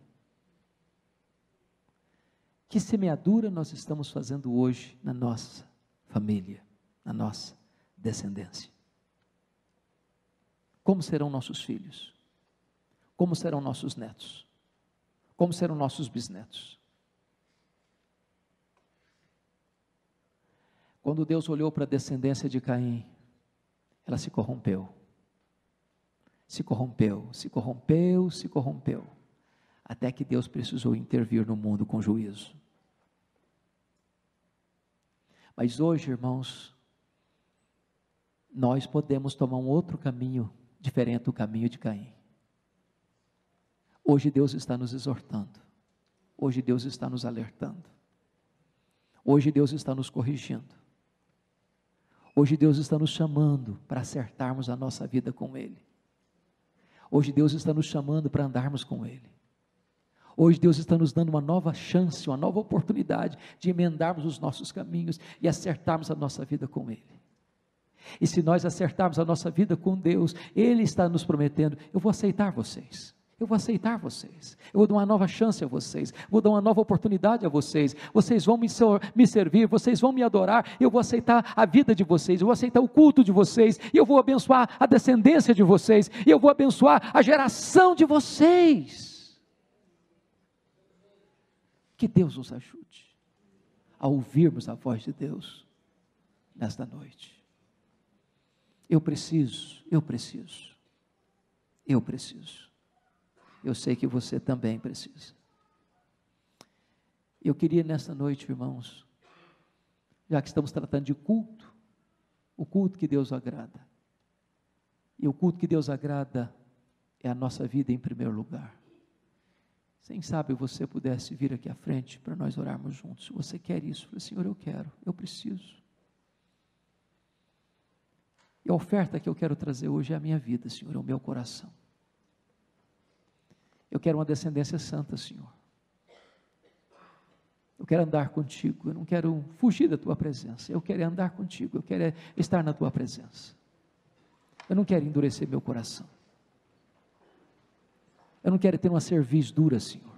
Speaker 2: Que semeadura nós estamos fazendo hoje na nossa família, na nossa descendência? Como serão nossos filhos? Como serão nossos netos? Como serão nossos bisnetos? Quando Deus olhou para a descendência de Caim, ela se corrompeu. Se corrompeu, se corrompeu, se corrompeu, até que Deus precisou intervir no mundo com juízo. Mas hoje, irmãos, nós podemos tomar um outro caminho, diferente do caminho de Caim. Hoje Deus está nos exortando, hoje Deus está nos alertando, hoje Deus está nos corrigindo, hoje Deus está nos chamando para acertarmos a nossa vida com Ele. Hoje Deus está nos chamando para andarmos com Ele. Hoje Deus está nos dando uma nova chance, uma nova oportunidade de emendarmos os nossos caminhos e acertarmos a nossa vida com Ele. E se nós acertarmos a nossa vida com Deus, Ele está nos prometendo, eu vou aceitar vocês. Eu vou aceitar vocês, eu vou dar uma nova chance a vocês, vou dar uma nova oportunidade a vocês, vocês vão me servir, vocês vão me adorar, eu vou aceitar a vida de vocês, eu vou aceitar o culto de vocês, e eu vou abençoar a descendência de vocês, e eu vou abençoar a geração de vocês. Que Deus nos ajude a ouvirmos a voz de Deus nesta noite. Eu preciso. Eu sei que você também precisa. Eu queria nesta noite, irmãos, já que estamos tratando de culto, o culto que Deus agrada, E o culto que Deus agrada é a nossa vida em primeiro lugar. Quem sabe você pudesse vir aqui à frente para nós orarmos juntos. Se você quer isso, fala, Senhor, eu quero, eu preciso. E a oferta que eu quero trazer hoje é a minha vida, Senhor, é o meu coração. Eu quero uma descendência santa, Senhor. Eu quero andar contigo, eu não quero fugir da tua presença. Eu quero andar contigo, eu quero estar na tua presença. Eu não quero endurecer meu coração. Eu não quero ter uma cerviz dura, Senhor.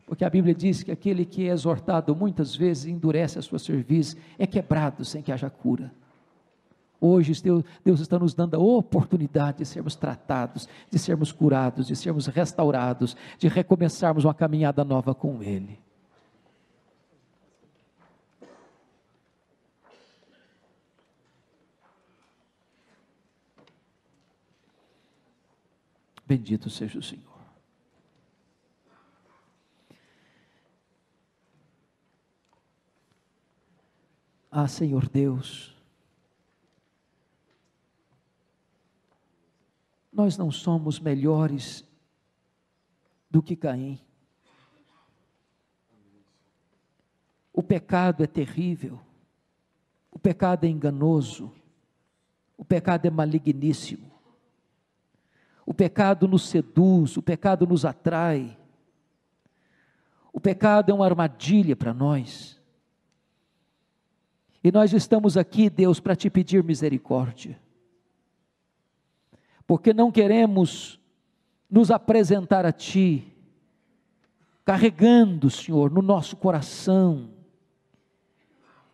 Speaker 2: Porque a Bíblia diz que aquele que é exortado muitas vezes endurece a sua cerviz, é quebrado sem que haja cura. Hoje Deus está nos dando a oportunidade de sermos tratados, de sermos curados, de sermos restaurados, de recomeçarmos uma caminhada nova com Ele. Bendito seja o Senhor. Ah, Senhor Deus, nós não somos melhores do que Caim. O pecado é terrível, o pecado é enganoso, o pecado é maligníssimo. O pecado nos seduz, o pecado nos atrai, o pecado é uma armadilha para nós, e nós estamos aqui, Deus, para te pedir misericórdia, porque não queremos nos apresentar a Ti, carregando, Senhor, no nosso coração,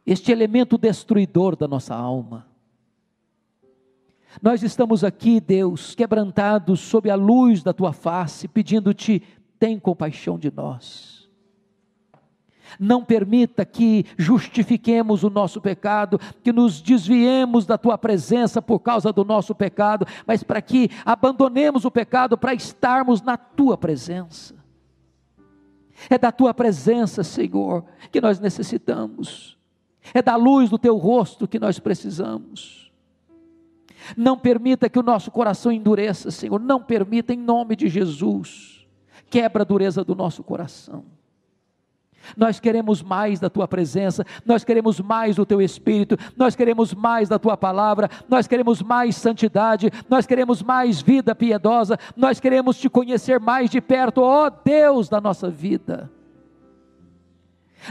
Speaker 2: este elemento destruidor da nossa alma. Nós estamos aqui, Deus, quebrantados sob a luz da Tua face, pedindo-te, tem compaixão de nós. Não permita que justifiquemos o nosso pecado, que nos desviemos da Tua presença por causa do nosso pecado, mas para que abandonemos o pecado para estarmos na Tua presença. É da Tua presença, Senhor, que nós necessitamos. É da luz do Teu rosto que nós precisamos. Não permita que o nosso coração endureça, Senhor, não permita, em nome de Jesus, quebra a dureza do nosso coração. Nós queremos mais da Tua presença, nós queremos mais do Teu Espírito, nós queremos mais da Tua palavra, nós queremos mais santidade, nós queremos mais vida piedosa, nós queremos Te conhecer mais de perto, ó Deus da nossa vida.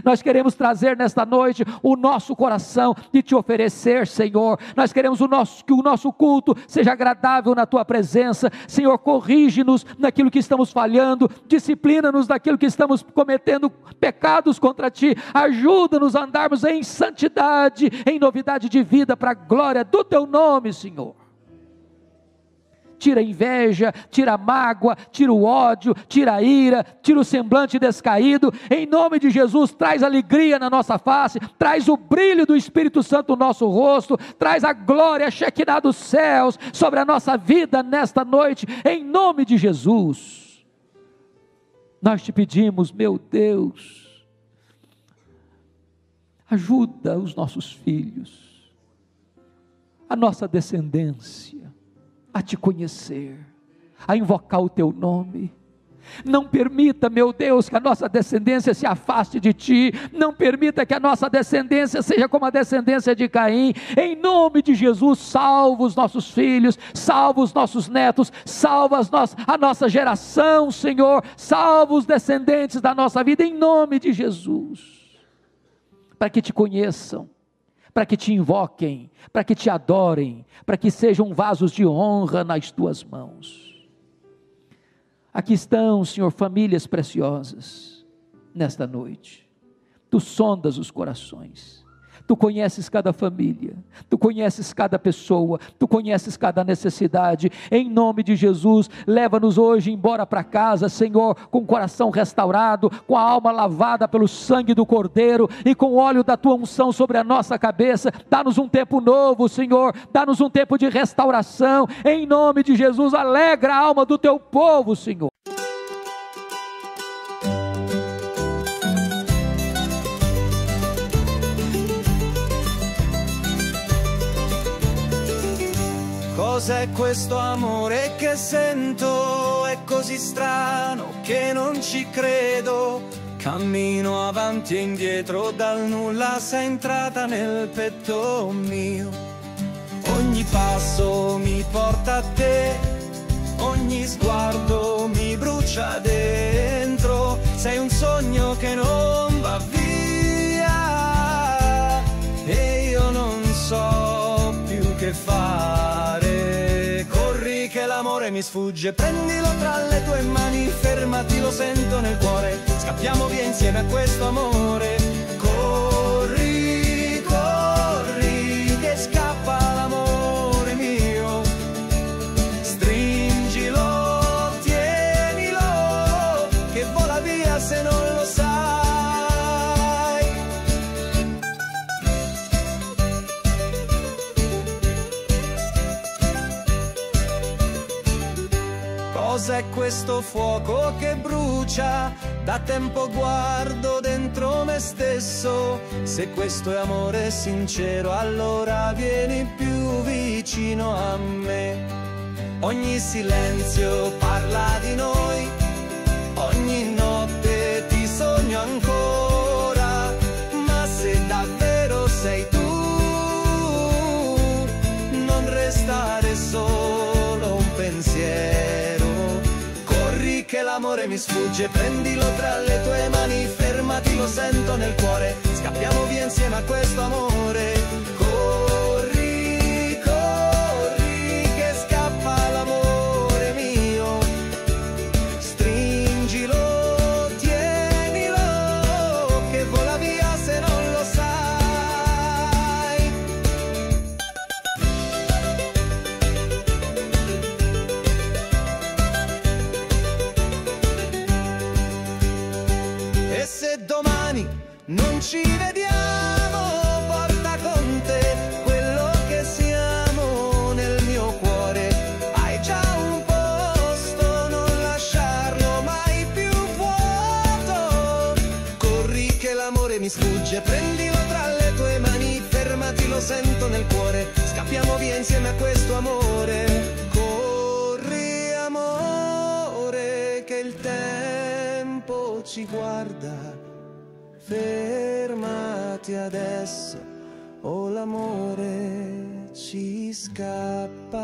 Speaker 2: Nós queremos trazer nesta noite o nosso coração e Te oferecer, Senhor. Nós queremos que o nosso culto seja agradável na Tua presença. Senhor, corrige-nos naquilo que estamos falhando, disciplina-nos naquilo que estamos cometendo pecados contra Ti, ajuda-nos a andarmos em santidade, em novidade de vida, para a glória do Teu nome, Senhor. Tira a inveja, tira a mágoa, tira o ódio, tira a ira, tira o semblante descaído, em nome de Jesus, traz alegria na nossa face, traz o brilho do Espírito Santo no nosso rosto, traz a glória, a Shekinah dos céus, sobre a nossa vida nesta noite, em nome de Jesus. Nós Te pedimos, meu Deus, ajuda os nossos filhos, a nossa descendência, a Te conhecer, a invocar o Teu nome. Não permita, meu Deus, que a nossa descendência se afaste de Ti, não permita que a nossa descendência seja como a descendência de Caim. Em nome de Jesus, salva os nossos filhos, salva os nossos netos, salva a nossa geração, Senhor, salva os descendentes da nossa vida, em nome de Jesus, para que Te conheçam, para que Te invoquem, para que Te adorem, para que sejam vasos de honra nas Tuas mãos. Aqui estão, Senhor, famílias preciosas, nesta noite. Tu sondas os corações, Tu conheces cada família, Tu conheces cada pessoa, Tu conheces cada necessidade. Em nome de Jesus, leva-nos hoje embora para casa, Senhor, com o coração restaurado, com a alma lavada pelo sangue do Cordeiro e com o óleo da Tua unção sobre a nossa cabeça. Dá-nos um tempo novo, Senhor, dá-nos um tempo de restauração. Em nome de Jesus, alegra a alma do Teu povo, Senhor.
Speaker 3: Cos'è questo amore che sento? È così strano che non ci credo. Cammino avanti e indietro, dal nulla sei entrata nel petto mio. Ogni passo mi porta a te, ogni sguardo mi brucia dentro. Sei un sogno che non va via e io non so più che fare. Corri che l'amore mi sfugge, prendilo tra le tue mani, fermati, lo sento nel cuore. Scappiamo via insieme a questo amore. Corri, corri, che scappa l'amore mio. Stringilo, tienilo, che vola via se non lo sai. Cos'è questo fuoco che brucia? Da tempo guardo dentro me stesso. Se questo è amore sincero, allora vieni più vicino a me. Ogni silenzio parla di noi, ogni notte ti sogno ancora. Ma se davvero sei tu, non restare solo un pensiero. Corri che l'amore mi sfugge, prendilo tra le tue mani, fermati, lo sento nel cuore. Scappiamo via insieme a questo amore. Corri, corri, che scappa l'amore mio. Stringilo, tienilo, che vola via se non lo sai. E se domani non ci vediamo, porta con te quello che siamo nel mio cuore. Hai già un posto, non lasciarlo mai più vuoto. Corri che l'amore mi sfugge, prendilo tra le tue mani, fermati, lo sento nel cuore. Scappiamo via insieme a questo amore. Corri amore, che il tempo ci guarda. Fermati adesso o l'amore ci scappa.